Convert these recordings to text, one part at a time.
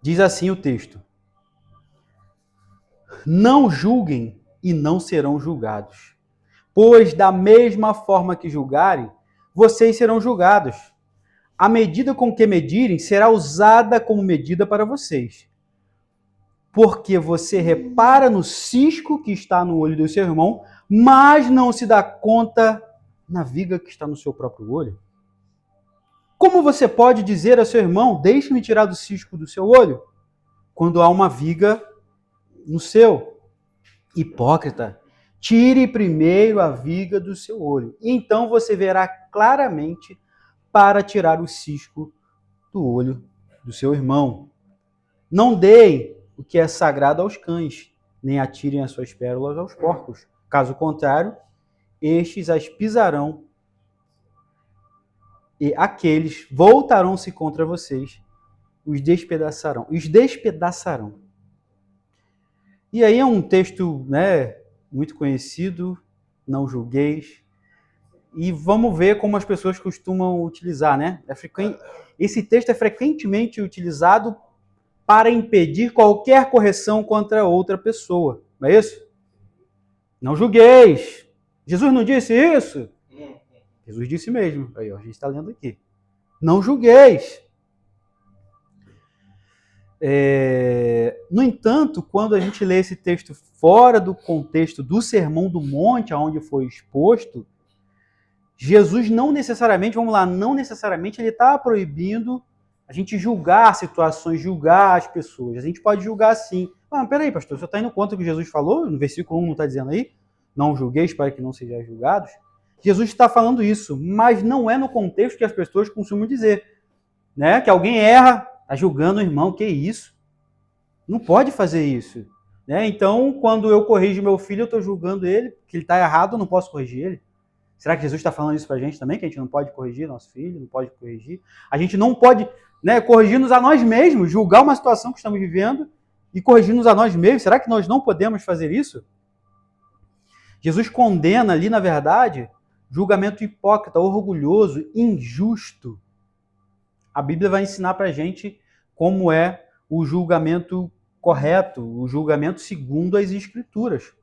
Diz assim o texto: não julguem e não serão julgados, pois da mesma forma que julgarem, vocês serão julgados. A medida com que medirem será usada como medida para vocês. Porque você repara no cisco que está no olho do seu irmão, mas não se dá conta na viga que está no seu próprio olho. Como você pode dizer a seu irmão, deixe-me tirar do cisco do seu olho, quando há uma viga no seu? Hipócrita, tire primeiro a viga do seu olho, e então você verá claramente para tirar o cisco do olho do seu irmão. Não deem o que é sagrado aos cães, nem atirem as suas pérolas aos porcos. Caso contrário, estes as pisarão e aqueles voltarão-se contra vocês, os despedaçarão. E aí é um texto, né, muito conhecido, não julgueis. E vamos ver como as pessoas costumam utilizar, né? Esse texto é frequentemente utilizado para impedir qualquer correção contra outra pessoa. Não é isso? Não julgueis. Jesus não disse isso? Jesus disse mesmo. Aí, ó, a gente está lendo aqui. Não julgueis. No entanto, quando a gente lê esse texto fora do contexto do Sermão do Monte, aonde foi exposto, Jesus não necessariamente, não necessariamente ele está proibindo a gente julgar situações, julgar as pessoas. A gente pode julgar sim. Ah, peraí, pastor, você está indo contra o que Jesus falou? No versículo 1 não está dizendo aí? Não julgueis para que não sejais julgados. Jesus está falando isso, mas não é no contexto que as pessoas costumam dizer. Né? Que alguém erra, está julgando o irmão, que isso? Não pode fazer isso. Né? Então, quando eu corrijo meu filho, eu estou julgando ele, que ele está errado, eu não posso corrigir ele. Será que Jesus está falando isso para a gente também? Que a gente não pode corrigir nosso filho, não pode corrigir? A gente não pode, né, corrigir-nos a nós mesmos, julgar uma situação que estamos vivendo e corrigir-nos a nós mesmos. Será que nós não podemos fazer isso? Jesus condena ali, na verdade, julgamento hipócrita, orgulhoso, injusto. A Bíblia vai ensinar para a gente como é o julgamento correto, o julgamento segundo as Escrituras.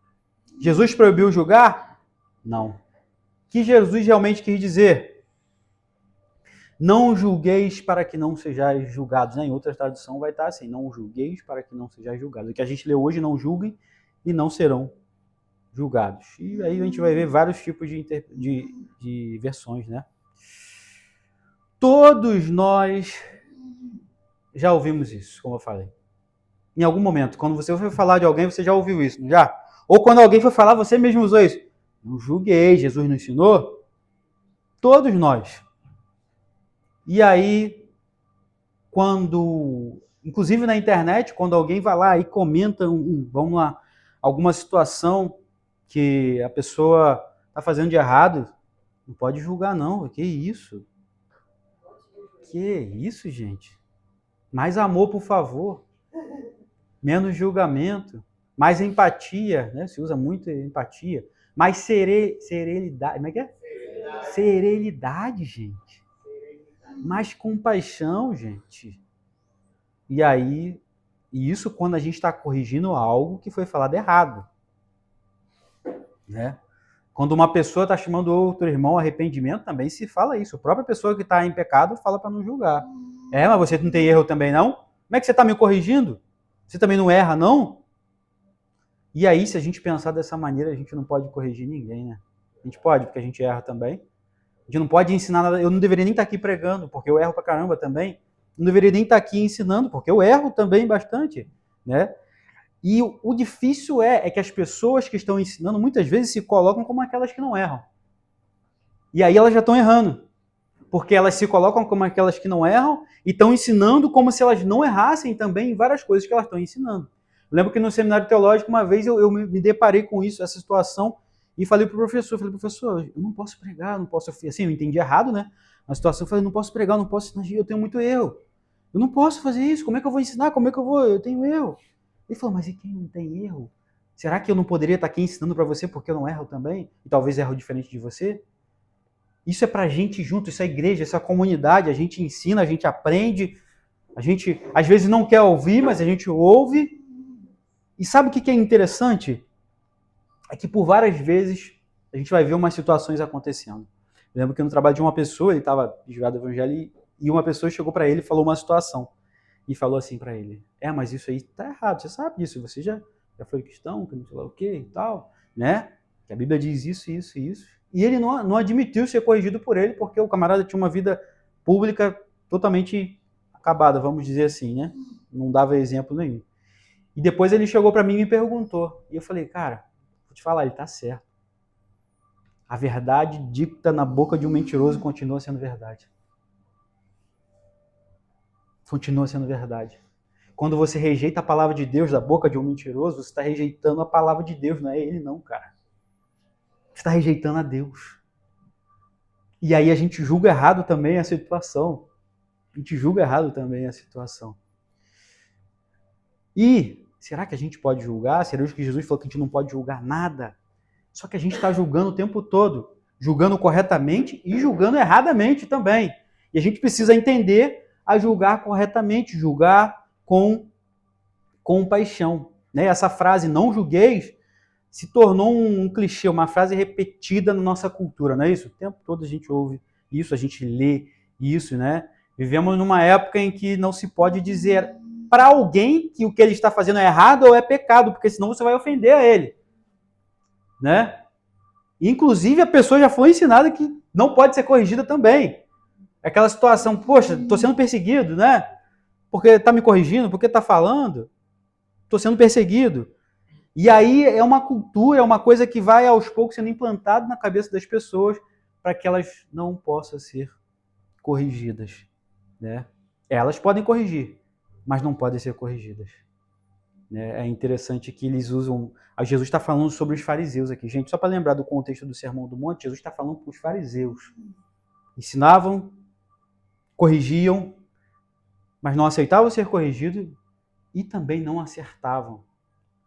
Jesus proibiu julgar? Não. O que Jesus realmente quis dizer? Não julgueis para que não sejais julgados. Em outra tradução vai estar assim, não julgueis para que não sejais julgados. O que a gente lê hoje, não julguem e não serão julgados. E aí a gente vai ver vários tipos de versões, né? Todos nós já ouvimos isso, como eu falei. Em algum momento, quando você foi falar de alguém, você já ouviu isso, não já? Ou quando alguém foi falar, você mesmo usou isso. Não julgueis, Jesus não ensinou? Todos nós. E aí, inclusive na internet, quando alguém vai lá e comenta, vamos lá, alguma situação que a pessoa está fazendo de errado, não pode julgar não. Que isso? Que isso, gente? Mais amor, por favor. Menos julgamento. Mais empatia, né? Se usa muito empatia. Mais serenidade. Como é que é? Serenidade, gente. Mais compaixão, gente. E aí, isso quando a gente está corrigindo algo que foi falado errado. Né? Quando uma pessoa está chamando outro irmão ao arrependimento, também se fala isso. A própria pessoa que está em pecado fala para não julgar. Mas você não tem erro também, não? Como é que você está me corrigindo? Você também não erra, não? E aí, se a gente pensar dessa maneira, a gente não pode corrigir ninguém, né? A gente pode, porque a gente erra também. A gente não pode ensinar nada. Eu não deveria nem estar aqui pregando, porque eu erro pra caramba também. Não deveria nem estar aqui ensinando, porque eu erro também bastante, né? E o difícil é que as pessoas que estão ensinando muitas vezes se colocam como aquelas que não erram. E aí elas já estão errando. Porque elas se colocam como aquelas que não erram e estão ensinando como se elas não errassem também em várias coisas que elas estão ensinando. Eu lembro que no seminário teológico, uma vez eu me deparei com isso, essa situação, e falei para o professor, eu não posso pregar, não posso... Assim, eu entendi errado, né? Na situação, eu falei, não posso pregar, não posso ensinar, eu tenho muito erro. Eu não posso fazer isso, como é que eu vou ensinar? Como é que eu vou? Eu tenho erro. Ele falou, mas e quem não tem erro? Será que eu não poderia estar aqui ensinando para você porque eu não erro também? E talvez erro diferente de você? Isso é para a gente junto, isso é a igreja, essa comunidade, a gente ensina, a gente aprende, A gente, às vezes, não quer ouvir, mas a gente ouve. E sabe o que é interessante? É que por várias vezes a gente vai ver umas situações acontecendo. Eu lembro que no trabalho de uma pessoa, ele estava desviado do evangelho, e uma pessoa chegou para ele e falou uma situação. E falou assim para ele: mas isso aí tá errado, você sabe disso, você já foi cristão, que não sei lá o que e tal, né? Que a Bíblia diz isso, isso e isso. E ele não admitiu ser corrigido por ele, porque o camarada tinha uma vida pública totalmente acabada, vamos dizer assim, né? Não dava exemplo nenhum. E depois ele chegou para mim e me perguntou. E eu falei: cara, vou te falar, ele tá certo. A verdade dita na boca de um mentiroso continua sendo verdade. Continua sendo verdade. Quando você rejeita a palavra de Deus da boca de um mentiroso, você está rejeitando a palavra de Deus, não é ele não, cara. Você está rejeitando a Deus. E aí a gente julga errado também a situação. A gente julga errado também a situação. E será que a gente pode julgar? Será que Jesus falou que a gente não pode julgar nada? Só que a gente está julgando o tempo todo. Julgando corretamente e julgando erradamente também. E a gente precisa entender a julgar corretamente, julgar com compaixão. Né? Essa frase, não julgueis, se tornou um clichê, uma frase repetida na nossa cultura, não é isso? O tempo todo a gente ouve isso, a gente lê isso, né? Vivemos numa época em que não se pode dizer para alguém que o que ele está fazendo é errado ou é pecado, porque senão você vai ofender a ele, né? Inclusive, a pessoa já foi ensinada que não pode ser corrigida também. Aquela situação, poxa, estou sendo perseguido, né? Porque está me corrigindo, porque está falando, estou sendo perseguido. E aí é uma cultura, é uma coisa que vai aos poucos sendo implantada na cabeça das pessoas para que elas não possam ser corrigidas, né? Elas podem corrigir, mas não podem ser corrigidas. É interessante que eles usam... Jesus está falando sobre os fariseus aqui. Gente, só para lembrar do contexto do Sermão do Monte, Jesus está falando para os fariseus. Ensinavam, corrigiam, mas não aceitavam ser corrigidos e também não acertavam.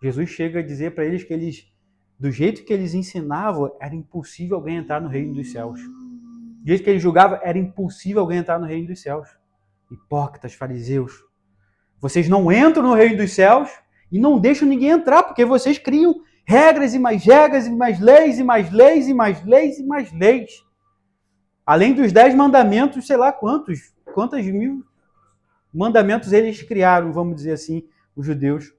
Jesus chega a dizer para eles que do jeito que eles ensinavam, era impossível alguém entrar no reino dos céus. Do jeito que eles julgavam, era impossível alguém entrar no reino dos céus. Hipócritas, fariseus. Vocês não entram no reino dos céus e não deixam ninguém entrar, porque vocês criam regras e mais regras e mais leis e mais leis e mais leis e mais leis. Além dos 10 mandamentos, sei lá quantas mil mandamentos eles criaram, vamos dizer assim, os judeus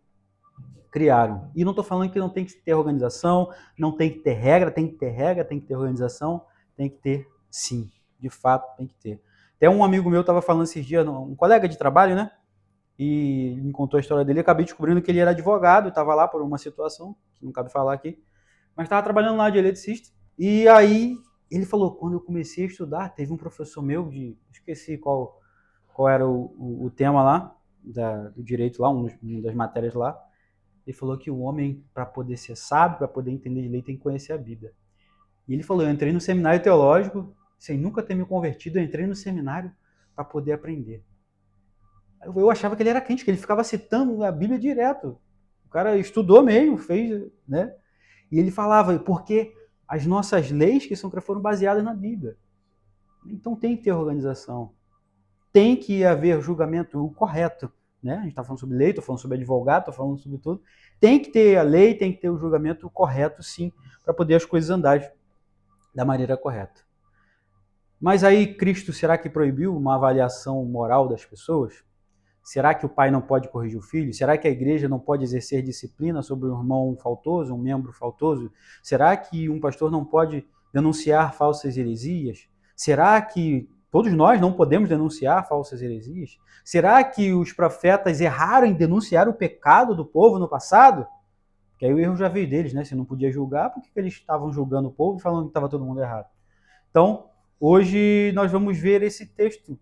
criaram. E não estou falando que não tem que ter organização, não tem que ter regra, tem que ter regra, tem que ter organização, tem que ter sim, de fato tem que ter. Até um amigo meu estava falando esses dias, um colega de trabalho, né? E me contou a história dele, acabei descobrindo que ele era advogado, estava lá por uma situação, que não cabe falar aqui, mas estava trabalhando lá de eletricista, e aí ele falou, quando eu comecei a estudar, teve um professor meu, esqueci qual era o tema lá, do direito lá, uma das matérias lá, ele falou que o homem, para poder ser sábio, para poder entender de lei, tem que conhecer a Bíblia. E ele falou, eu entrei no seminário teológico, sem nunca ter me convertido, eu entrei no seminário para poder aprender. Eu achava que ele era crente, que ele ficava citando a Bíblia direto. O cara estudou mesmo, fez, né? E ele falava, porque as nossas leis que foram baseadas na Bíblia. Então tem que ter organização. Tem que haver julgamento correto. Né? A gente está falando sobre lei, estou falando sobre advogado, estou falando sobre tudo. Tem que ter a lei, tem que ter o julgamento correto, sim, para poder as coisas andarem da maneira correta. Mas aí Cristo, será que proibiu uma avaliação moral das pessoas? Será que o pai não pode corrigir o filho? Será que a igreja não pode exercer disciplina sobre um irmão faltoso, um membro faltoso? Será que um pastor não pode denunciar falsas heresias? Será que todos nós não podemos denunciar falsas heresias? Será que os profetas erraram em denunciar o pecado do povo no passado? Porque aí o erro já veio deles, né? Se não podia julgar, por que eles estavam julgando o povo e falando que estava todo mundo errado? Então, hoje nós vamos ver esse texto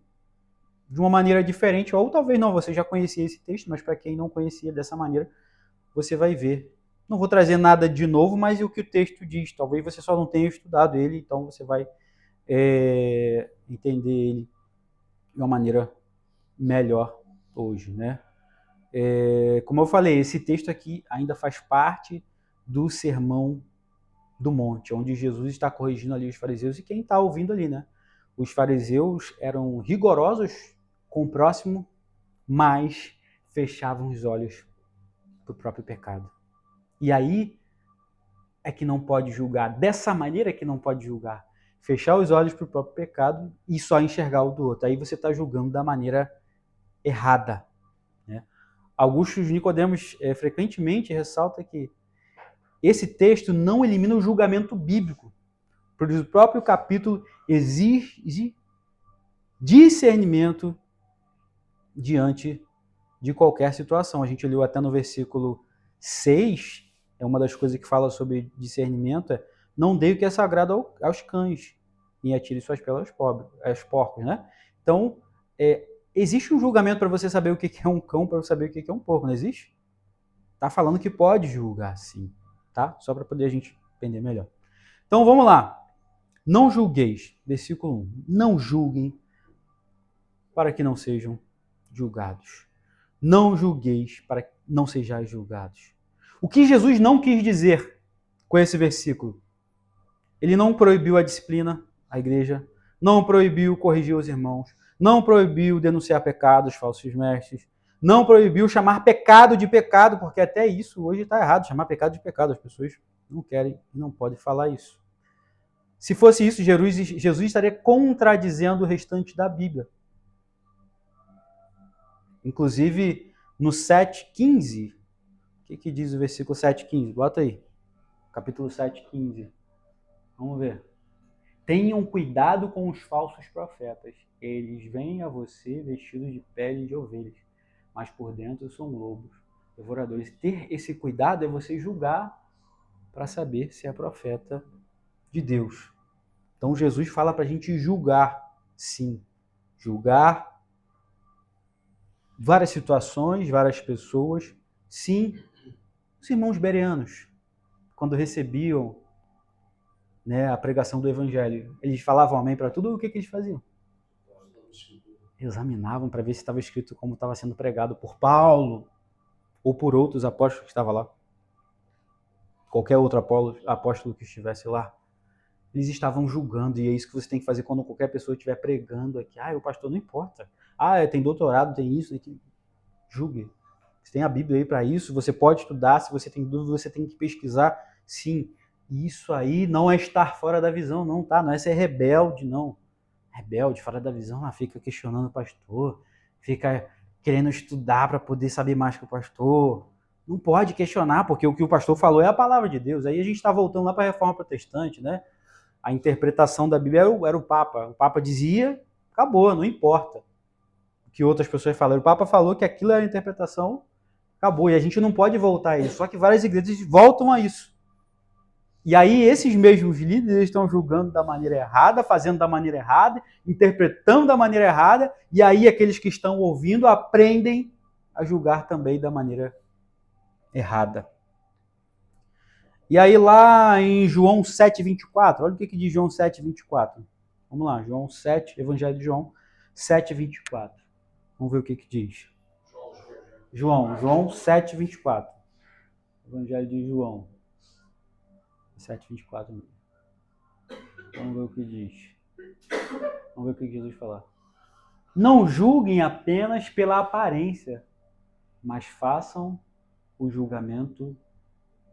de uma maneira diferente, ou talvez não, você já conhecia esse texto, mas para quem não conhecia dessa maneira, você vai ver. Não vou trazer nada de novo, mas o que o texto diz, talvez você só não tenha estudado ele, então você vai entender ele de uma maneira melhor hoje, né? Como eu falei, esse texto aqui ainda faz parte do Sermão do Monte, onde Jesus está corrigindo ali os fariseus e quem está ouvindo ali, né? Os fariseus eram rigorosos com o próximo, mas fechavam os olhos para o próprio pecado. E aí é que não pode julgar, dessa maneira é que não pode julgar. Fechar os olhos para o próprio pecado e só enxergar o do outro. Aí você está julgando da maneira errada. Né? Augusto Nicodemos frequentemente ressalta que esse texto não elimina o julgamento bíblico, porque o próprio capítulo exige discernimento diante de qualquer situação. A gente leu até no versículo 6, é uma das coisas que fala sobre discernimento, não dê o que é sagrado aos cães e atire suas pelas aos porcos, né? Então, existe um julgamento para você saber o que é um cão, para você saber o que é um porco, não existe? Tá falando que pode julgar, sim, tá? Só para poder a gente entender melhor. Então, vamos lá. Não julgueis, versículo 1. Não julguem para que não sejam julgados. Não julgueis para que não sejais julgados. O que Jesus não quis dizer com esse versículo? Ele não proibiu a disciplina, a igreja, não proibiu corrigir os irmãos, não proibiu denunciar pecados, falsos mestres, não proibiu chamar pecado de pecado, porque até isso hoje está errado, chamar pecado de pecado. As pessoas não querem e não podem falar isso. Se fosse isso, Jesus estaria contradizendo o restante da Bíblia. Inclusive, no 7,15, o que diz o versículo 7,15? Bota aí. Capítulo 7,15. Vamos ver. Tenham cuidado com os falsos profetas. Eles vêm a você vestidos de pele de ovelhas, mas por dentro são lobos, devoradores. Ter esse cuidado é você julgar para saber se é profeta de Deus. Então Jesus fala para a gente julgar, sim. Julgar várias situações, várias pessoas. Sim, os irmãos bereanos, quando recebiam, né, a pregação do evangelho, eles falavam amém para tudo. O que eles faziam? Examinavam para ver se estava escrito como estava sendo pregado por Paulo ou por outros apóstolos que estavam lá. Qualquer outro apóstolo que estivesse lá. Eles estavam julgando, e é isso que você tem que fazer quando qualquer pessoa estiver pregando aqui. O pastor não importa. Tem doutorado, tem isso, tem que... Julgue. Você tem a Bíblia aí para isso, você pode estudar, se você tem dúvida, você tem que pesquisar. Sim, isso aí não é estar fora da visão, não, tá? Não é ser rebelde, não. Rebelde, fora da visão, fica questionando o pastor, fica querendo estudar para poder saber mais que o pastor. Não pode questionar, porque o que o pastor falou é a palavra de Deus. Aí a gente está voltando lá para a Reforma Protestante, né? A interpretação da Bíblia era o Papa. O Papa dizia, acabou, não importa o que outras pessoas falaram. O Papa falou que aquilo era a interpretação, acabou. E a gente não pode voltar a isso. Só que várias igrejas voltam a isso. E aí esses mesmos líderes estão julgando da maneira errada, fazendo da maneira errada, interpretando da maneira errada, e aí aqueles que estão ouvindo aprendem a julgar também da maneira errada. E aí lá em João 7,24, olha o que diz João 7,24. Vamos lá, João 7, Evangelho de João 7,24. Vamos ver o que diz. João 7,24. Evangelho de João 7,24. Vamos ver o que diz. Vamos ver o que Jesus fala. Não julguem apenas pela aparência, mas façam o julgamento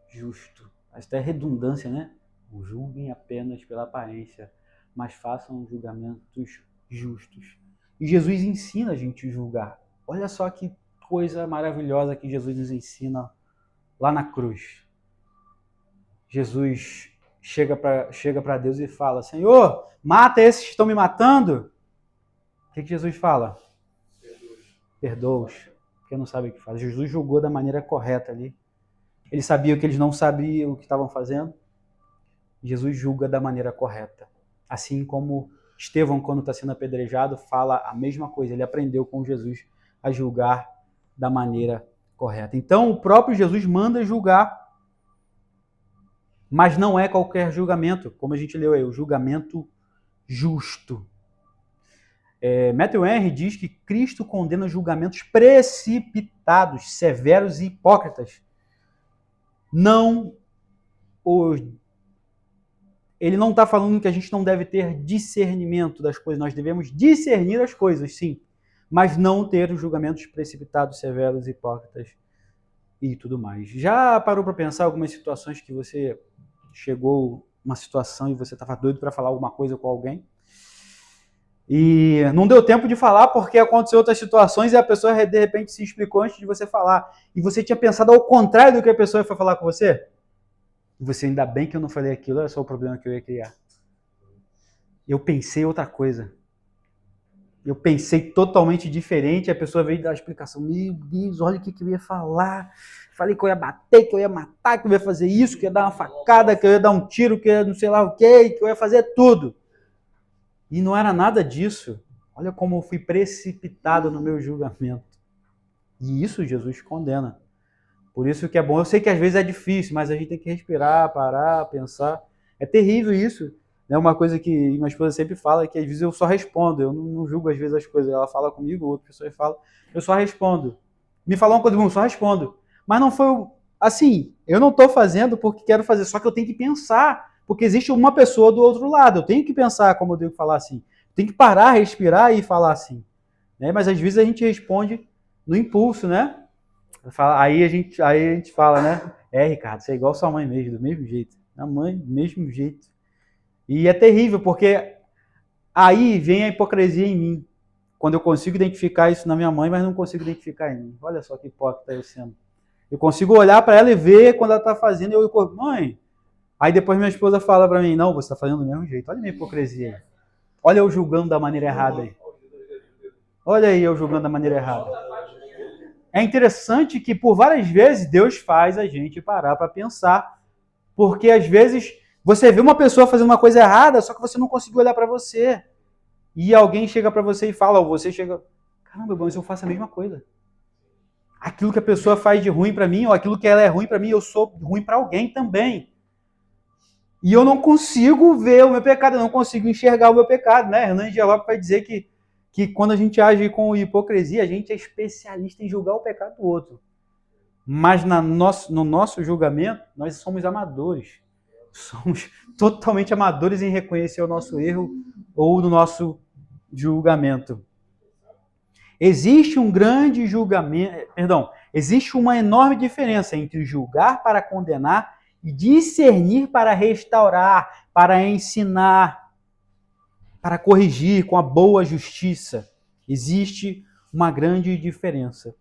justo. Esta é redundância, né? Não julguem apenas pela aparência, mas façam julgamentos justos. E Jesus ensina a gente a julgar. Olha só que coisa maravilhosa que Jesus nos ensina lá na cruz. Jesus chega para Deus e fala: Senhor, mata esses que estão me matando. O que Jesus fala? Perdoa-os, porque não sabem o que faz. Jesus julgou da maneira correta ali. Ele sabia que eles não sabiam o que estavam fazendo. Jesus julga da maneira correta. Assim como Estevão, quando está sendo apedrejado, fala a mesma coisa. Ele aprendeu com Jesus a julgar da maneira correta. Então, o próprio Jesus manda julgar. Mas não é qualquer julgamento, como a gente leu aí, o julgamento justo. Matthew Henry diz que Cristo condena julgamentos precipitados, severos e hipócritas. Ele não está falando que a gente não deve ter discernimento das coisas, nós devemos discernir as coisas, sim, mas não ter os julgamentos precipitados, severos, hipócritas e tudo mais. Já parou para pensar algumas situações que você chegou uma situação e você estava doido para falar alguma coisa com alguém? E não deu tempo de falar porque aconteceu outras situações e a pessoa de repente se explicou antes de você falar. E você tinha pensado ao contrário do que a pessoa foi falar com você? E você, ainda bem que eu não falei aquilo, olha só o problema que eu ia criar. Eu pensei outra coisa. Eu pensei totalmente diferente, a pessoa veio dar a explicação. Meu Deus, olha o que eu ia falar. Falei que eu ia bater, que eu ia matar, que eu ia fazer isso, que eu ia dar uma facada, que eu ia dar um tiro, que eu ia não sei lá o quê, que eu ia fazer tudo. E não era nada disso. Olha como eu fui precipitado no meu julgamento. E isso Jesus condena. Por isso que é bom. Eu sei que às vezes é difícil, mas a gente tem que respirar, parar, pensar. É terrível isso. É uma coisa que minha esposa sempre fala, que às vezes eu só respondo. Eu não julgo às vezes as coisas. Ela fala comigo, outra pessoa fala. Eu só respondo. Me falou uma coisa, eu só respondo. Mas não foi assim. Eu não estou fazendo porque quero fazer, só que eu tenho que pensar. Porque existe uma pessoa do outro lado. Eu tenho que pensar como eu devo falar assim. Tem que parar, respirar e falar assim. Né? Mas às vezes a gente responde no impulso, né? Aí a gente fala, né? Ricardo, você é igual sua mãe mesmo, do mesmo jeito. A mãe, do mesmo jeito. E é terrível, porque aí vem a hipocrisia em mim. Quando eu consigo identificar isso na minha mãe, mas não consigo identificar em mim. Olha só que hipócrita eu sendo. Eu consigo olhar para ela e ver quando ela está fazendo, e eu, mãe. Aí depois minha esposa fala para mim, não, você está fazendo do mesmo jeito. Olha a minha hipocrisia aí. Olha eu julgando da maneira errada aí. Olha aí eu julgando da maneira errada. É interessante que por várias vezes Deus faz a gente parar para pensar. Porque às vezes você vê uma pessoa fazendo uma coisa errada, só que você não conseguiu olhar para você. E alguém chega para você e fala, ou você chega, caramba, mas eu faço a mesma coisa. Aquilo que a pessoa faz de ruim para mim, ou aquilo que ela é ruim para mim, eu sou ruim para alguém também. E eu não consigo ver o meu pecado, eu não consigo enxergar o meu pecado, né? Hernandes de Lopes vai dizer que quando a gente age com hipocrisia, a gente é especialista em julgar o pecado do outro. Mas no nosso julgamento, nós somos amadores. Somos totalmente amadores em reconhecer o nosso erro ou no nosso julgamento. Existe um grande julgamento, existe uma enorme diferença entre julgar para condenar e discernir para restaurar, para ensinar, para corrigir com a boa justiça. Existe uma grande diferença.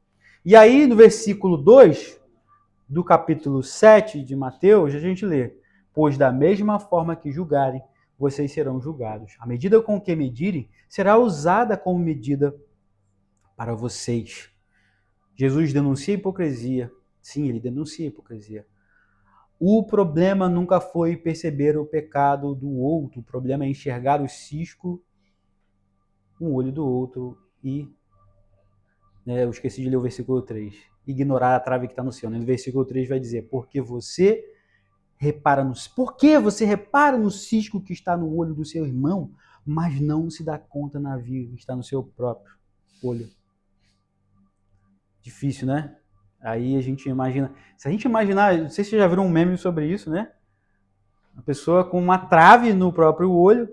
E aí, no versículo 2 do capítulo 7 de Mateus, a gente lê: pois da mesma forma que julgarem, vocês serão julgados. A medida com que medirem será usada como medida para vocês. Jesus denuncia a hipocrisia. Sim, ele denuncia a hipocrisia. O problema nunca foi perceber o pecado do outro. O problema é enxergar o cisco no olho do outro e... eu esqueci de ler o versículo 3. Ignorar a trave que está no céu. No versículo 3 vai dizer, por que você repara no cisco que está no olho do seu irmão, mas não se dá conta na viga que está no seu próprio olho? Difícil, né? Aí a gente imagina... Se a gente imaginar... Não sei se vocês já viram um meme sobre isso, né? Uma pessoa com uma trave no próprio olho,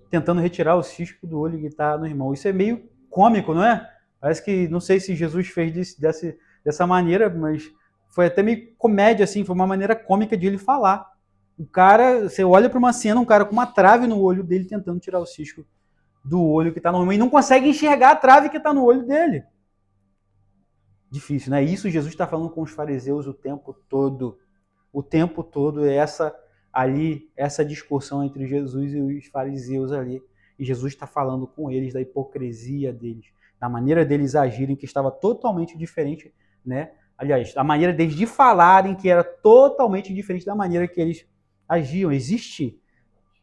tentando retirar o cisco do olho que está no irmão. Isso é meio cômico, não é? Parece que... Não sei se Jesus fez dessa maneira, mas foi até meio comédia, assim. Foi uma maneira cômica de ele falar. O cara... Você olha para uma cena, um cara com uma trave no olho dele, tentando tirar o cisco do olho que está no irmão. E não consegue enxergar a trave que está no olho dele. Difícil, né? Isso Jesus está falando com os fariseus o tempo todo. O tempo todo é essa discussão entre Jesus e os fariseus ali. E Jesus está falando com eles da hipocrisia deles, da maneira deles agirem, que estava totalmente diferente, né? Aliás, a maneira deles de falarem, que era totalmente diferente da maneira que eles agiam. Existe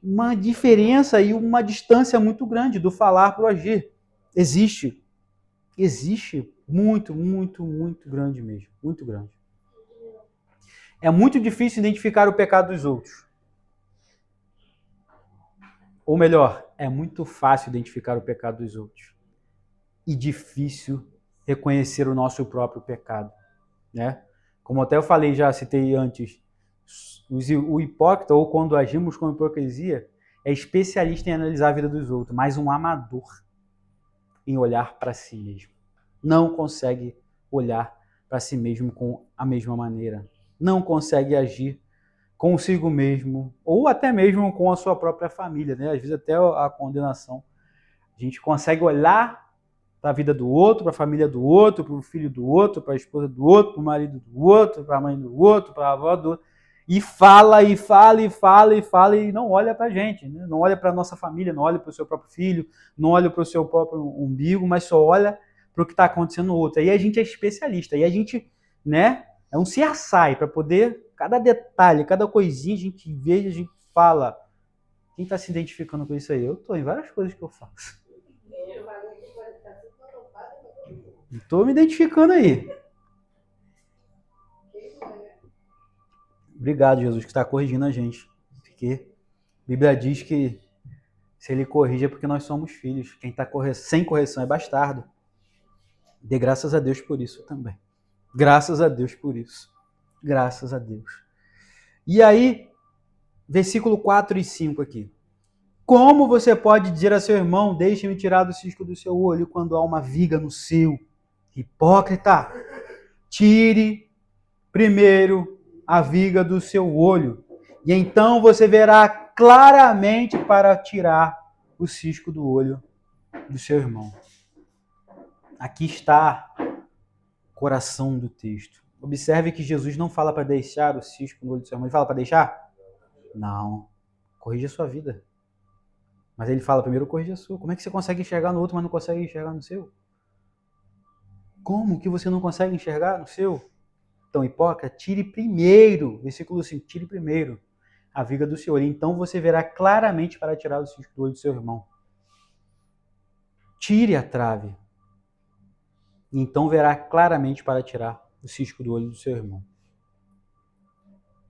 uma diferença e uma distância muito grande do falar para o agir. Existe muito, muito, muito grande mesmo. Muito grande. É muito difícil identificar o pecado dos outros. Ou melhor, é muito fácil identificar o pecado dos outros. E difícil reconhecer o nosso próprio pecado. Né? Como até eu falei, já citei antes, o hipócrita, ou quando agimos com hipocrisia, é especialista em analisar a vida dos outros, mas um amador. em olhar para si mesmo. Não consegue olhar para si mesmo com a mesma maneira. Não consegue agir consigo mesmo, ou até mesmo com a sua própria família, né? Às vezes até a condenação. A gente consegue olhar para a vida do outro, para a família do outro, para o filho do outro, para a esposa do outro, para o marido do outro, para a mãe do outro, para a avó do outro, e fala, e fala, e fala, e fala, e não olha para a gente, né? Não olha para a nossa família, não olha para o seu próprio filho, não olha para o seu próprio umbigo, mas só olha para o que está acontecendo no outro. Aí a gente é especialista, aí a gente, né, é um CSI para poder, cada detalhe, cada coisinha a gente vê, a gente fala. Quem está se identificando com isso aí? Eu estou em várias coisas que eu faço. Estou me identificando aí. Obrigado, Jesus, que está corrigindo a gente. Porque a Bíblia diz que se ele corrige é porque nós somos filhos. Quem está sem correção é bastardo. Dê graças a Deus por isso também. Graças a Deus por isso. Graças a Deus. E aí, versículo 4 e 5 aqui. Como você pode dizer a seu irmão, deixe-me tirar do cisco do seu olho quando há uma viga no seu? Hipócrita, tire primeiro a viga do seu olho, e então você verá claramente para tirar o cisco do olho do seu irmão. Aqui está o coração do texto. Observe que Jesus não fala para deixar o cisco no olho do seu irmão. Ele fala para deixar? Não. Corrija a sua vida. Mas ele fala, primeiro corrija a sua. Como é que você consegue enxergar no outro, mas não consegue enxergar no seu? Como que você não consegue enxergar no seu? Então, hipócrita, tire primeiro, versículo 5, tire primeiro a viga do seu olho. Então você verá claramente para tirar o cisco do olho do seu irmão. Tire a trave. Então verá claramente para tirar o cisco do olho do seu irmão.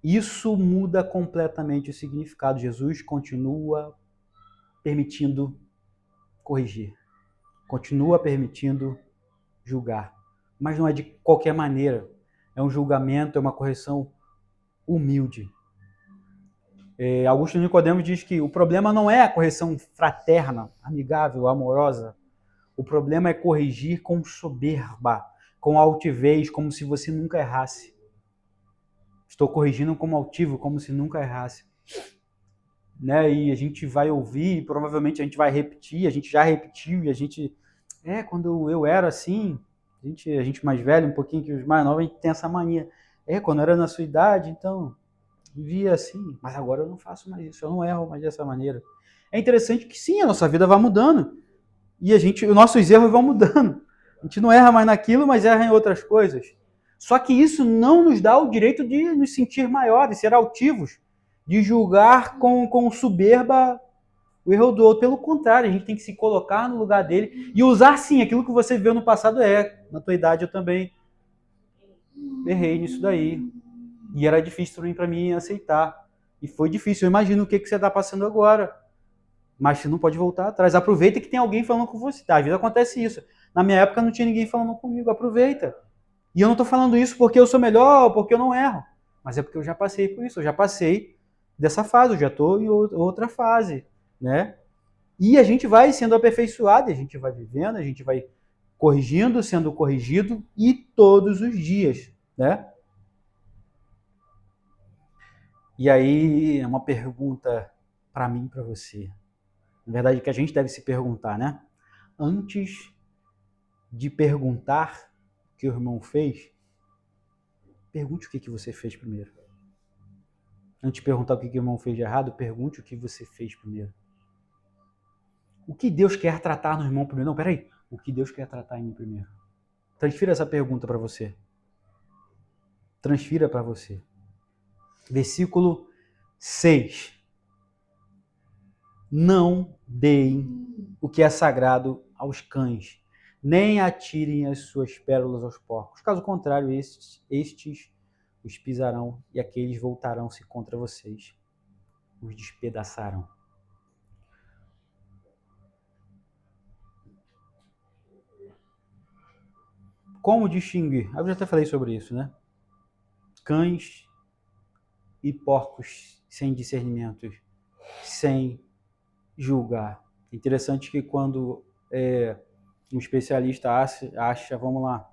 Isso muda completamente o significado. Jesus continua permitindo corrigir. Continua permitindo julgar. Mas não é de qualquer maneira. É um julgamento, é uma correção humilde. Augusto Nicodemos diz que o problema não é a correção fraterna, amigável, amorosa. O problema é corrigir com soberba, com altivez, como se você nunca errasse. Estou corrigindo como altivo, como se nunca errasse. Né? E a gente vai ouvir, provavelmente a gente vai repetir, a gente já repetiu, e a gente... quando eu era assim, a gente mais velho, um pouquinho que os mais novos, a gente tem essa mania. Quando eu era na sua idade, então... vivia assim, mas agora eu não faço mais isso, eu não erro mais dessa maneira. É interessante que sim, a nossa vida vai mudando. E os nossos erros vão mudando. A gente não erra mais naquilo, mas erra em outras coisas. Só que isso não nos dá o direito de nos sentir maiores, ser altivos, de julgar com soberba o erro do outro. Pelo contrário, a gente tem que se colocar no lugar dele e usar sim aquilo que você viveu no passado. Na tua idade eu também errei nisso daí. E era difícil para mim aceitar. E foi difícil. Eu imagino o que você está passando agora. Mas você não pode voltar atrás. Aproveita que tem alguém falando com você. Às vezes acontece isso. Na minha época não tinha ninguém falando comigo. Aproveita. E eu não estou falando isso porque eu sou melhor, porque eu não erro. Mas é porque eu já passei por isso. Eu já passei dessa fase. Eu já estou em outra fase. Né? E a gente vai sendo aperfeiçoado. A gente vai vivendo. A gente vai corrigindo, sendo corrigido. E todos os dias. Né? E aí, é uma pergunta para mim e para você. Na verdade, que a gente deve se perguntar, né? Antes de perguntar o que o irmão fez, pergunte o que você fez primeiro. Antes de perguntar o que o irmão fez de errado, pergunte o que você fez primeiro. O que Deus quer tratar no irmão primeiro? Não, peraí. O que Deus quer tratar em mim primeiro? Transfira essa pergunta para você. Transfira para você. Versículo 6. Não deem o que é sagrado aos cães, nem atirem as suas pérolas aos porcos. Caso contrário, estes os pisarão e aqueles voltarão-se contra vocês, os despedaçarão. Como distinguir? Eu já até falei sobre isso, né? Cães e porcos sem discernimento, sem julgar. Interessante que quando um especialista acha, vamos lá,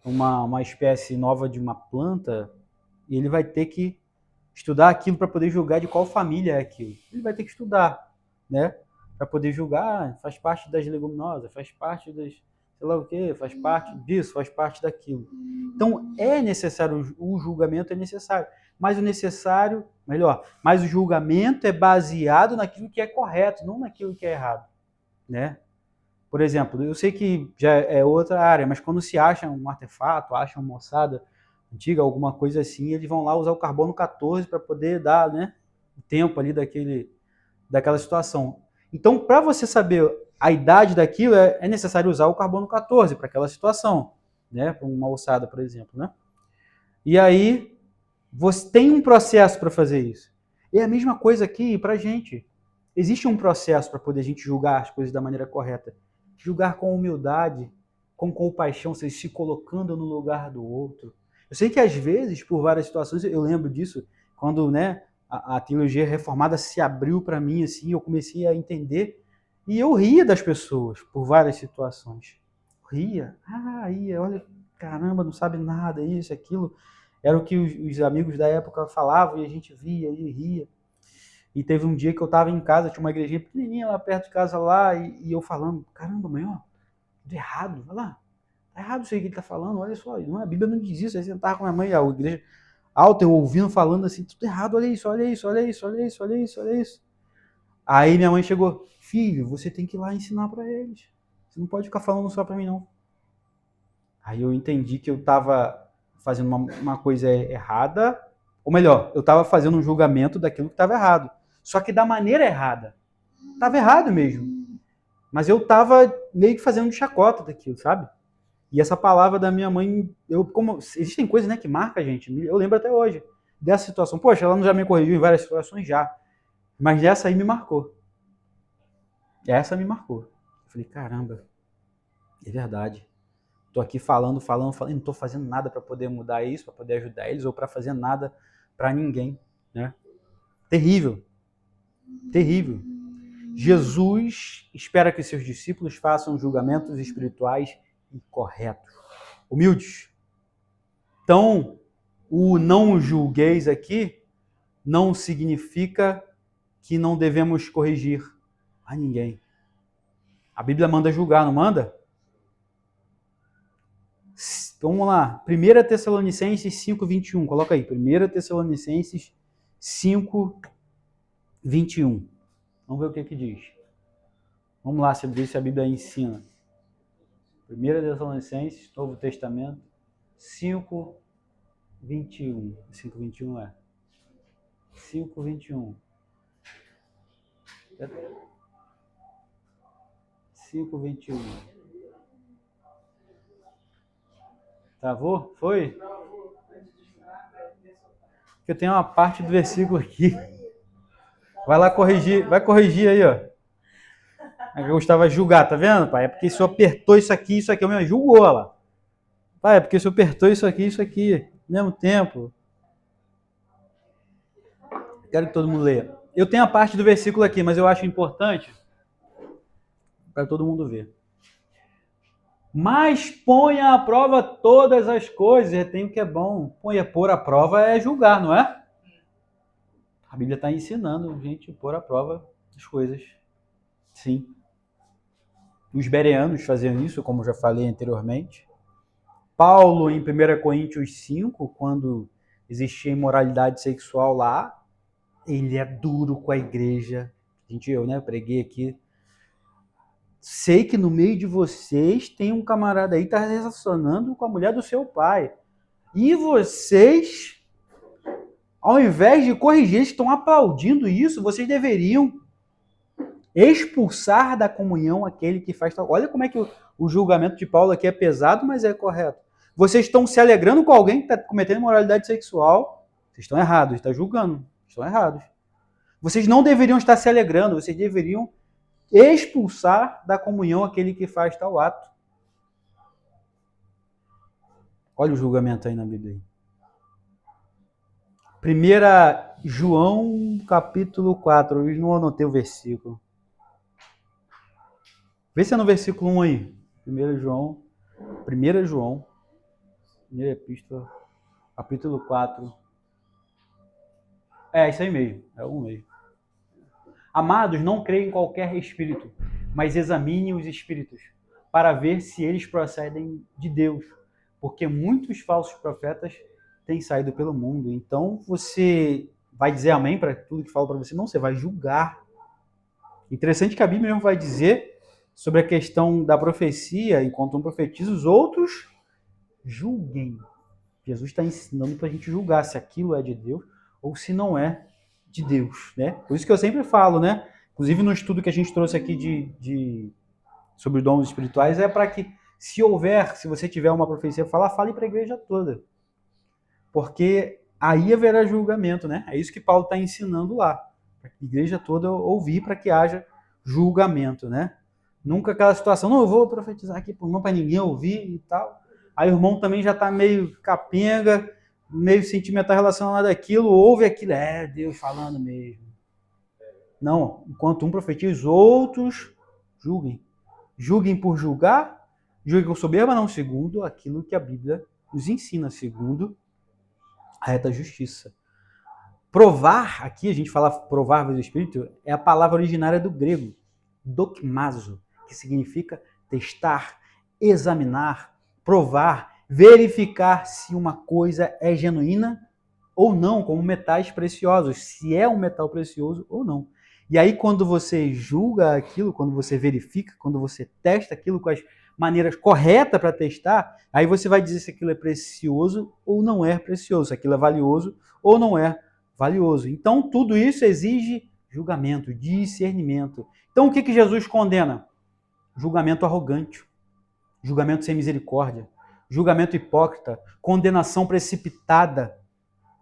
uma espécie nova de uma planta, e ele vai ter que estudar aquilo para poder julgar de qual família é aquilo. Ele vai ter que estudar, né? Para poder julgar, faz parte das leguminosas, faz parte das, sei lá o quê, faz parte disso, faz parte daquilo. Então, é necessário, o julgamento é necessário, mas mas o julgamento é baseado naquilo que é correto, não naquilo que é errado, né? Por exemplo, eu sei que já é outra área, mas quando se acha um artefato, acha uma ossada antiga, alguma coisa assim, eles vão lá usar o carbono 14 para poder dar, né, o tempo ali daquela situação. Então, para você saber a idade daquilo, é necessário usar o carbono 14 para aquela situação, né, para uma ossada, por exemplo, né? E aí, você tem um processo para fazer isso. E é a mesma coisa aqui para a gente. Existe um processo para poder a gente julgar as coisas da maneira correta. Julgar com humildade, com compaixão, se colocando no lugar do outro. Eu sei que às vezes, por várias situações, eu lembro disso, quando, né, a teologia reformada se abriu para mim, assim, eu comecei a entender, e eu ria das pessoas por várias situações. Ria, olha, caramba, não sabe nada, isso, aquilo. Era o que os amigos da época falavam e a gente via e ria. E teve um dia que eu estava em casa, tinha uma igrejinha pequenininha lá perto de casa lá, e eu falando, caramba, mãe, ó, tudo errado, vai lá. Tá errado isso aí que ele tá falando, olha só, não, a Bíblia não diz isso. Aí sentava com a minha mãe, a igreja alta, eu ouvindo, falando assim, tudo errado, olha isso, olha isso, olha isso, olha isso, olha isso, olha isso. Aí minha mãe chegou, filho, você tem que ir lá ensinar para eles. Você não pode ficar falando só para mim, não. Aí eu entendi que eu estava fazendo uma coisa errada, ou melhor, eu estava fazendo um julgamento daquilo que estava errado. Só que da maneira errada. Estava errado mesmo. Mas eu estava meio que fazendo chacota daquilo, sabe? E essa palavra da minha mãe, existem coisas, né, que marcam a gente. Eu lembro até hoje dessa situação. Poxa, ela já me corrigiu em várias situações já. Mas essa aí me marcou. Essa me marcou. Eu falei, caramba, é verdade. Tô aqui falando, e não tô fazendo nada para poder mudar isso, para poder ajudar eles, ou para fazer nada para ninguém, né? Terrível. Terrível. Jesus espera que seus discípulos façam julgamentos espirituais incorretos, humildes. Então, o não julgueis aqui não significa que não devemos corrigir a ninguém. A Bíblia manda julgar, não manda? Vamos lá, 1 Tessalonicenses 5:21, coloca aí, 1 Tessalonicenses 5:21. Vamos ver o que diz. Vamos lá, ver se a Bíblia ensina. 1 Tessalonicenses, Novo Testamento, 5:21. 5:21 é. 5:21. 5:21. Travou? Foi? Eu tenho uma parte do versículo aqui. Vai corrigir aí, ó. Eu estava julgar, tá vendo, pai? É porque se eu apertou isso aqui, eu me julgou lá. Pai, é porque se eu apertou isso aqui, ao mesmo tempo. Quero que todo mundo leia. Eu tenho a parte do versículo aqui, mas eu acho importante para todo mundo ver. Mas ponha à prova todas as coisas, retém o que é bom. Pôr à prova é julgar, não é? A Bíblia está ensinando a gente a pôr à prova as coisas. Sim. Os bereanos faziam isso, como já falei anteriormente. Paulo, em 1 Coríntios 5, quando existia imoralidade sexual lá, ele é duro com a igreja. Eu, né, preguei aqui. Sei que no meio de vocês tem um camarada aí que está relacionando com a mulher do seu pai. E vocês, ao invés de corrigir, estão aplaudindo isso. Vocês deveriam expulsar da comunhão aquele que faz tal. Olha como é que o julgamento de Paulo aqui é pesado, mas é correto. Vocês estão se alegrando com alguém que está cometendo imoralidade sexual. Vocês estão errados, está julgando. Estão errados. Vocês não deveriam estar se alegrando, vocês deveriam expulsar da comunhão aquele que faz tal ato. Olha o julgamento aí na Bíblia. 1 João, capítulo 4. Eu não anotei o versículo. Vê se é no versículo 1 aí. João, 1 João, primeira epístola, capítulo 4. É isso aí mesmo, é um mesmo. Amados, não creem em qualquer espírito, mas examinem os espíritos, para ver se eles procedem de Deus, porque muitos falsos profetas têm saído pelo mundo. Então você vai dizer amém para tudo que falo para você? Não, você vai julgar. Interessante que a Bíblia mesmo vai dizer sobre a questão da profecia, enquanto um profetiza, os outros julguem. Jesus está ensinando para a gente julgar se aquilo é de Deus ou se não é de Deus, né? Por isso que eu sempre falo, né? Inclusive no estudo que a gente trouxe aqui sobre dons espirituais, é para que, se você tiver uma profecia para falar, fale para a igreja toda. Porque aí haverá julgamento, né? É isso que Paulo está ensinando lá. Para a igreja toda ouvir, para que haja julgamento, né? Nunca aquela situação, não, eu vou profetizar aqui para ninguém ouvir e tal. Aí o irmão também já está meio capenga, meio sentimental relacionado àquilo, ouve aquilo, é Deus falando mesmo. Não, enquanto um profetiza, os outros julguem. Julguem por julgar, julguem com soberba, não, segundo aquilo que a Bíblia nos ensina, segundo a reta justiça. Provar, aqui a gente fala provar vezes Espírito, é a palavra originária do grego, dokmazo, que significa testar, examinar, provar, verificar se uma coisa é genuína ou não, como metais preciosos, se é um metal precioso ou não. E aí, quando você julga aquilo, quando você verifica, quando você testa aquilo com as maneiras corretas para testar, aí você vai dizer se aquilo é precioso ou não é precioso, se aquilo é valioso ou não é valioso. Então, tudo isso exige julgamento, discernimento. Então, o que Jesus condena? Julgamento arrogante, julgamento sem misericórdia, julgamento hipócrita, condenação precipitada,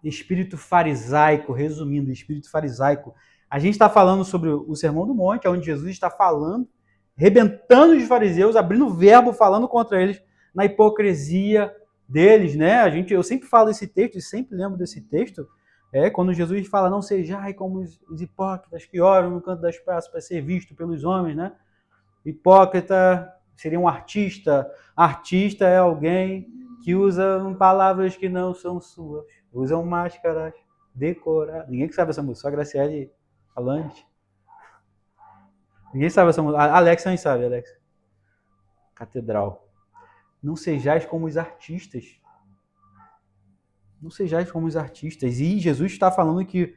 espírito farisaico, resumindo, espírito farisaico. A gente está falando sobre o Sermão do Monte, onde Jesus está falando, rebentando os fariseus, abrindo o verbo, falando contra eles, na hipocrisia deles, né? Eu sempre falo esse texto, e sempre lembro desse texto, quando Jesus fala, não sejais como os hipócritas que oram no canto das praças para ser visto pelos homens, né? Hipócrita seria um artista. Artista é alguém que usa palavras que não são suas. Usam máscaras decoradas. Ninguém que sabe essa música, só a Graciele Alante. Ninguém sabe essa música. A Alex não sabe, Alex. Catedral. Não sejais como os artistas. Não sejais como os artistas. E Jesus está falando que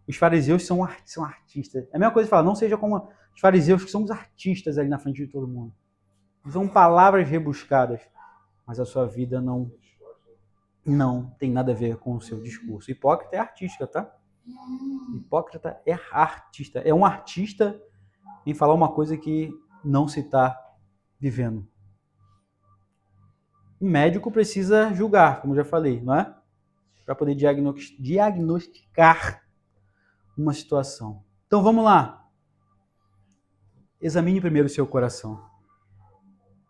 os fariseus são artistas. É a mesma coisa que falar, não seja como os fariseus, que são os artistas ali na frente de todo mundo. Usam palavras rebuscadas, mas a sua vida não tem nada a ver com o seu discurso. Hipócrita é artística, tá? Hipócrita é artista. É um artista em falar uma coisa que não se está vivendo. Um médico precisa julgar, como já falei, não é? Para poder diagnosticar uma situação. Então vamos lá. Examine primeiro o seu coração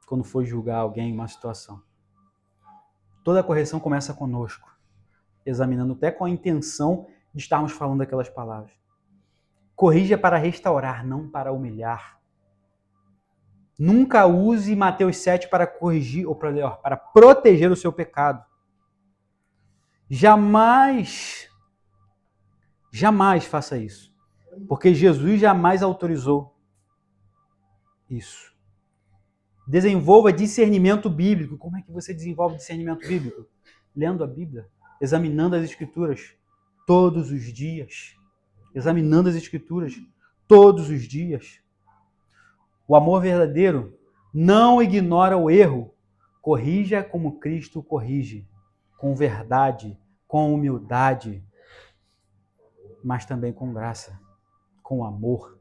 quando for julgar alguém em uma situação. Toda correção começa conosco, examinando até com a intenção de estarmos falando aquelas palavras. Corrija para restaurar, não para humilhar. Nunca use Mateus 7 para corrigir, ou para proteger o seu pecado. Jamais faça isso. Porque Jesus jamais autorizou isso. Desenvolva discernimento bíblico. Como é que você desenvolve discernimento bíblico? Lendo a Bíblia, examinando as Escrituras todos os dias. Examinando as Escrituras todos os dias. O amor verdadeiro não ignora o erro. Corrija como Cristo corrige. Com verdade, com humildade, mas também com graça, com amor.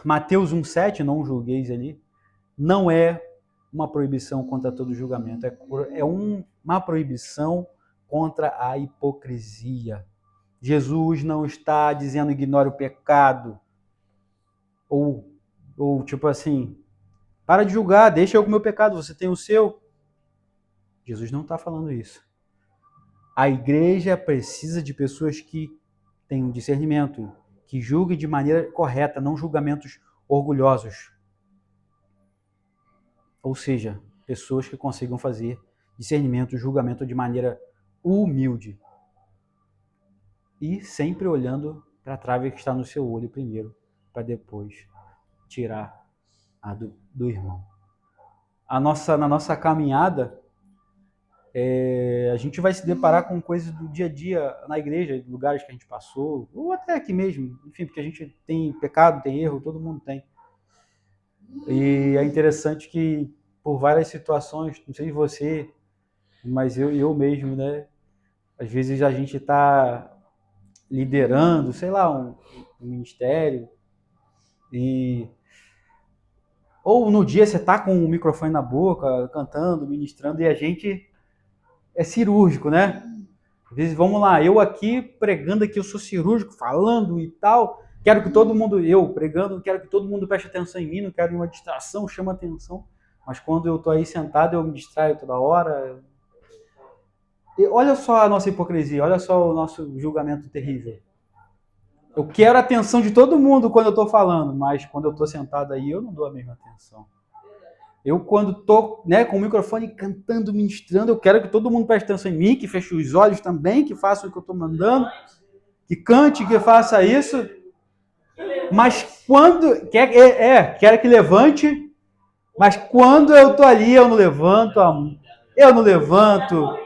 Mateus 1,7, não julgueis ali, não é uma proibição contra todo julgamento, é uma proibição contra a hipocrisia. Jesus não está dizendo ignore o pecado, ou tipo assim, para de julgar, deixa eu com o meu pecado, você tem o seu. Jesus não está falando isso. A igreja precisa de pessoas que tenham discernimento, que julguem de maneira correta, não julgamentos orgulhosos. Ou seja, pessoas que consigam fazer discernimento, julgamento de maneira humilde. E sempre olhando para a trave que está no seu olho primeiro, para depois tirar a do irmão. Na nossa caminhada, a gente vai se deparar com coisas do dia a dia na igreja, lugares que a gente passou, ou até aqui mesmo, enfim, porque a gente tem pecado, tem erro, todo mundo tem. E é interessante que, por várias situações, não sei você, mas eu mesmo, né? Às vezes a gente está liderando, sei lá, um ministério, ou no dia você está com o microfone na boca, cantando, ministrando, e a gente é cirúrgico, né? Às vezes, vamos lá, eu aqui pregando aqui, eu sou cirúrgico, falando e tal, quero que todo mundo, eu pregando, quero que todo mundo preste atenção em mim, não quero uma distração, chama atenção, mas quando eu tô aí sentado, eu me distraio toda hora. E olha só a nossa hipocrisia, olha só o nosso julgamento terrível. Eu quero a atenção de todo mundo quando eu tô falando, mas quando eu tô sentado aí, eu não dou a mesma atenção. Eu, quando tô, né, com o microfone cantando, ministrando, eu quero que todo mundo preste atenção em mim, que feche os olhos também, que faça o que eu estou mandando, que cante, que faça isso. Mas quando... quero que levante, mas quando eu tô ali, eu não levanto, eu não levanto,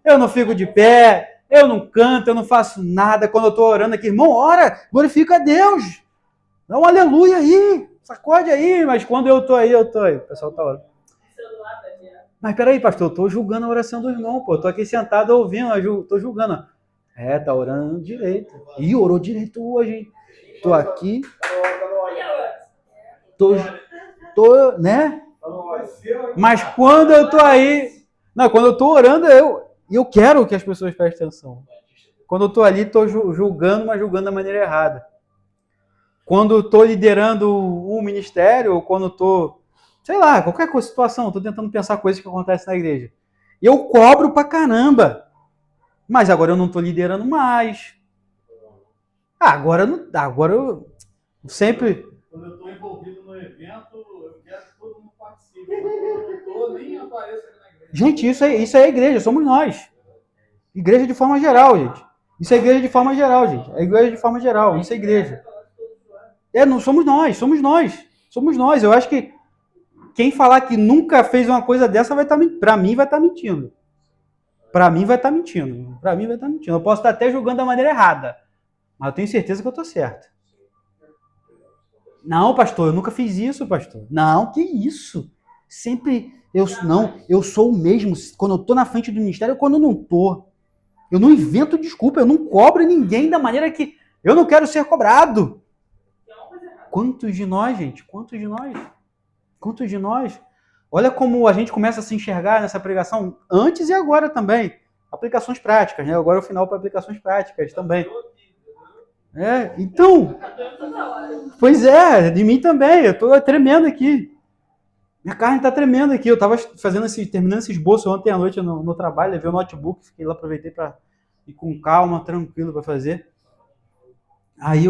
eu não fico de pé, eu não canto, eu não faço nada. Quando eu tô orando aqui, irmão, ora, glorifica a Deus, dá um aleluia aí, sacode aí, mas quando eu tô aí, o pessoal tá orando. Mas peraí, pastor, eu tô julgando a oração do irmão, pô, eu tô aqui sentado ouvindo, eu tô julgando. Tá orando direito. E orou direito hoje, hein? Tô aqui, né? Mas quando eu tô aí, não, quando eu tô orando, eu quero que as pessoas prestem atenção. Quando eu tô ali, tô julgando, mas julgando da maneira errada. Quando eu tô liderando um ministério, ou quando eu tô, sei lá, qualquer situação, eu tô tentando pensar coisas que acontecem na igreja. Eu cobro pra caramba. Mas agora eu não tô liderando mais. Agora eu sempre... Quando eu tô envolvido no evento, eu quero que todo mundo participe. Quando eu não tô, nem apareço aqui na igreja. Gente, isso é igreja, somos nós. Igreja de forma geral, gente. Isso é igreja de forma geral, gente. É igreja de forma geral, isso é igreja. Não somos nós, somos nós. Somos nós. Eu acho que quem falar que nunca fez uma coisa dessa vai estar mentindo. Para mim vai estar mentindo. Para mim vai estar mentindo. Para mim vai estar mentindo. Eu posso estar até julgando da maneira errada, mas eu tenho certeza que eu estou certo. Não, pastor, eu nunca fiz isso, pastor. Não, que isso? Sempre eu sou o mesmo quando eu estou na frente do ministério ou quando eu não estou. Eu não invento desculpa, eu não cobro ninguém da maneira que eu não quero ser cobrado. Quantos de nós, gente? Quantos de nós? Quantos de nós? Olha como a gente começa a se enxergar nessa pregação antes e agora também. Aplicações práticas, né? Agora é o final para aplicações práticas também. Então, pois de mim também, eu tô tremendo aqui. Minha carne tá tremendo aqui. Eu tava terminando esse esboço ontem à noite no trabalho, levei o notebook, fiquei lá, aproveitei para ir com calma, tranquilo para fazer. Aí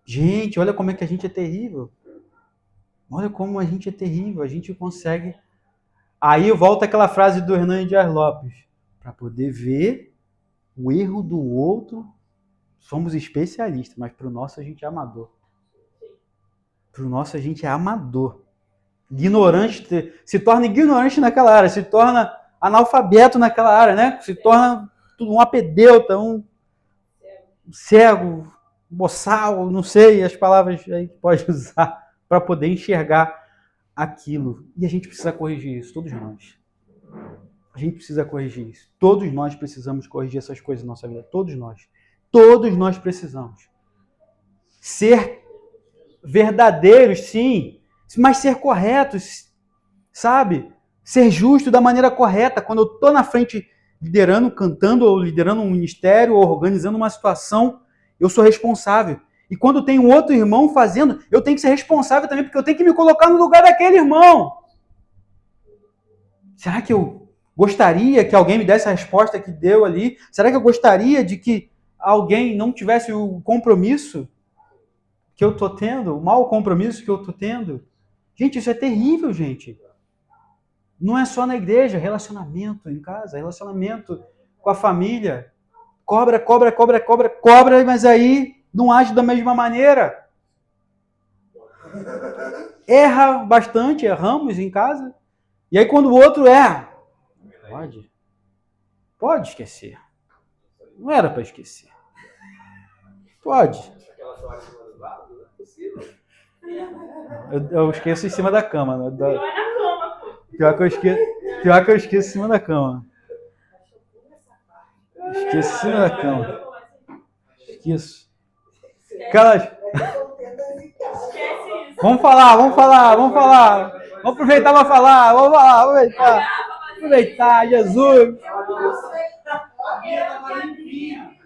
gente, olha como é que a gente é terrível. Olha como a gente é terrível, a gente consegue. Aí volta aquela frase do Hernani Dias Lopes, para poder ver o erro do outro. Somos especialistas, mas para o nosso a gente é amador. Para o nosso a gente é amador. Ignorante, se torna ignorante naquela área, se torna analfabeto naquela área, né? Se torna um apedeuta, um cego, boçal, não sei as palavras aí que pode usar para poder enxergar aquilo. E a gente precisa corrigir isso, todos nós. A gente precisa corrigir isso. Todos nós precisamos corrigir essas coisas na nossa vida. Todos nós. Todos nós precisamos. Ser verdadeiros, sim, mas ser corretos, sabe? Ser justo da maneira correta. Quando eu estou na frente liderando, cantando, ou liderando um ministério, ou organizando uma situação, eu sou responsável. E quando tem um outro irmão fazendo, eu tenho que ser responsável também, porque eu tenho que me colocar no lugar daquele irmão. Será que eu gostaria que alguém me desse a resposta que deu ali? Será que eu gostaria de que alguém não tivesse o compromisso que eu estou tendo, o mau compromisso que eu estou tendo? Gente, isso é terrível, gente. Não é só na igreja, relacionamento em casa, relacionamento com a família. Cobra, mas aí não age da mesma maneira. Erra bastante, erramos em casa. E aí quando o outro erra, pode esquecer. Não era para esquecer. Pode. Eu esqueço em cima da cama. Né? Pior que eu esqueço em cima da cama. Esqueço em cima da cama. Esqueço. Aquelas... Vamos falar. Vamos aproveitar para falar. Vamos aproveitar, Jesus.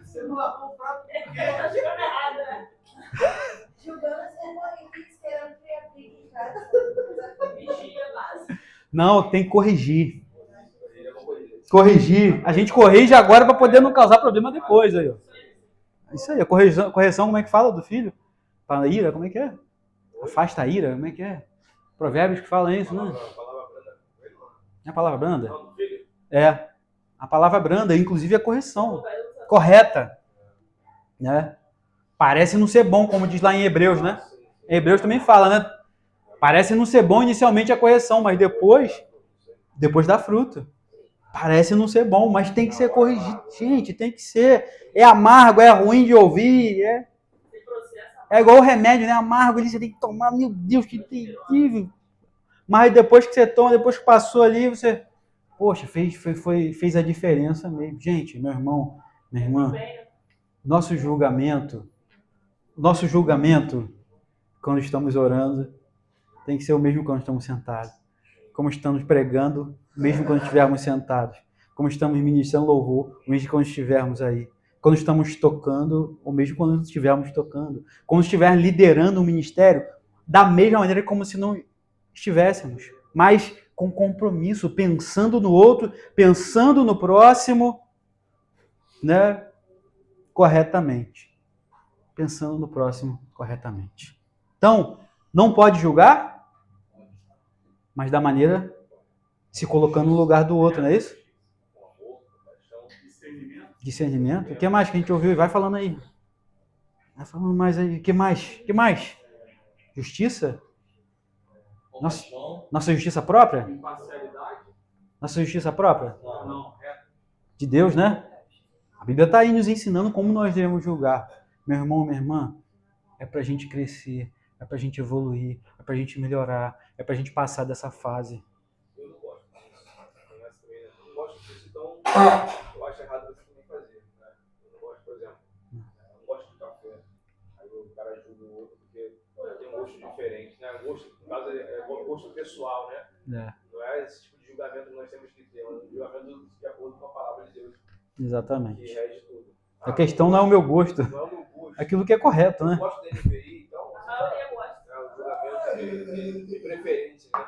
Você não lavou o prato porque não, tem que corrigir. A gente corrige agora para poder não causar problema depois. Aí. Isso aí, a correção, como é que fala do filho? Para ira, como é que é? Afasta a ira, como é que é? Provérbios que falam isso, né? É a palavra branda? É. A palavra branda, inclusive a correção. Correta. Né? Parece não ser bom, como diz lá em Hebreus, né? Em Hebreus também fala, né? Parece não ser bom inicialmente a correção, mas depois dá fruto. Parece não ser bom, mas tem que ser corrigido. Gente, tem que ser. É amargo, é ruim de ouvir. É igual o remédio, né? Amargo, ali você tem que tomar. Meu Deus, que terrível. Mas depois que você toma, depois que passou ali, você... Poxa, fez a diferença mesmo. Gente, meu irmão, minha irmã, nosso julgamento, quando estamos orando, tem que ser o mesmo quando estamos sentados. Como estamos pregando, mesmo quando estivermos sentados. Como estamos ministrando louvor, mesmo quando estivermos aí. Quando estamos tocando, ou mesmo quando estivermos tocando. Quando estiver liderando um ministério, da mesma maneira como se não estivéssemos. Mas com compromisso, pensando no outro, pensando no próximo, né? Corretamente. Pensando no próximo corretamente. Então, não pode julgar, mas da maneira se colocando no lugar do outro, não é isso? Discernimento. O que mais que a gente ouviu? Vai falando aí. Vai falando mais aí. O que mais? Justiça? Nossa justiça própria? Nossa justiça própria? Não. De Deus, né? A Bíblia está aí nos ensinando como nós devemos julgar. Meu irmão, minha irmã, é para a gente crescer, é para a gente evoluir, é para a gente melhorar, é para a gente passar dessa fase. Eu não gosto disso. Eu não gosto disso, então eu acho errado você também fazer. Né? Eu não gosto, por exemplo, eu não gosto de café. Aí o cara julga o outro porque tem um gosto diferente. Né? Gosto, no caso, é gosto pessoal, né? Não é esse tipo de julgamento que nós temos que ter, é um julgamento de acordo com a palavra de Deus. Exatamente. Que rege tudo. A questão não é o meu gosto. Não é o meu gosto. Aquilo que é correto, né? Eu gosto da NVI, então. Eu gosto. É um julgamento de preferência, né?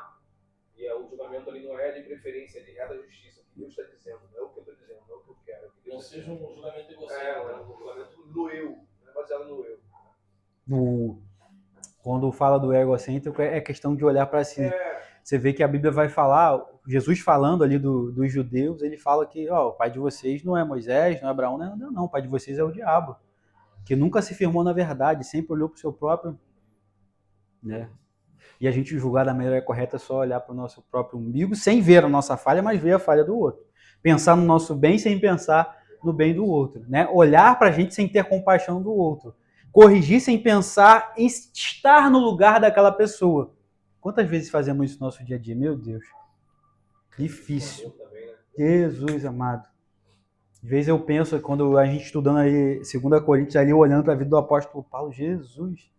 E o julgamento ali não é de preferência, é da justiça. O que Deus está dizendo, não é o que eu estou dizendo, não é o que eu quero. Não seja um julgamento de você. É um julgamento no eu, não é baseado no eu. Quando fala do egocêntrico, é questão de olhar para si. Você vê que a Bíblia vai falar, Jesus falando ali dos judeus, ele fala que o pai de vocês não é Moisés, não é Abraão, não, o pai de vocês é o diabo, que nunca se firmou na verdade, sempre olhou para o seu próprio, né? E a gente julgar da maneira correta é só olhar para o nosso próprio umbigo, sem ver a nossa falha, mas ver a falha do outro. Pensar no nosso bem sem pensar no bem do outro, né? Olhar para a gente sem ter compaixão do outro. Corrigir sem pensar em estar no lugar daquela pessoa. Quantas vezes fazemos isso no nosso dia a dia? Meu Deus. Difícil. Jesus amado. Às vezes eu penso, quando a gente estudando aí 2 Coríntios, ali olhando para a vida do apóstolo Paulo, Jesus,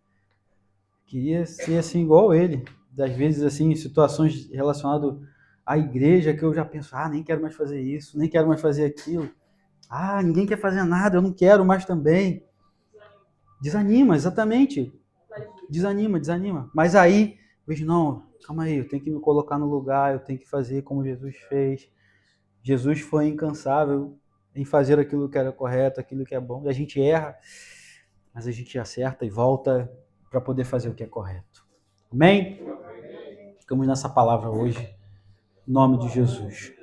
queria ser assim igual ele. Às vezes, assim, em situações relacionadas à igreja, que eu já penso, nem quero mais fazer isso, nem quero mais fazer aquilo. Ninguém quer fazer nada, eu não quero mais também. Desanima, exatamente. Desanima. Mas aí, vejo, não, calma aí, eu tenho que me colocar no lugar, eu tenho que fazer como Jesus fez. Jesus foi incansável em fazer aquilo que era correto, aquilo que é bom. E a gente erra, mas a gente acerta e volta para poder fazer o que é correto. Amém? Ficamos nessa palavra hoje. Em nome de Jesus.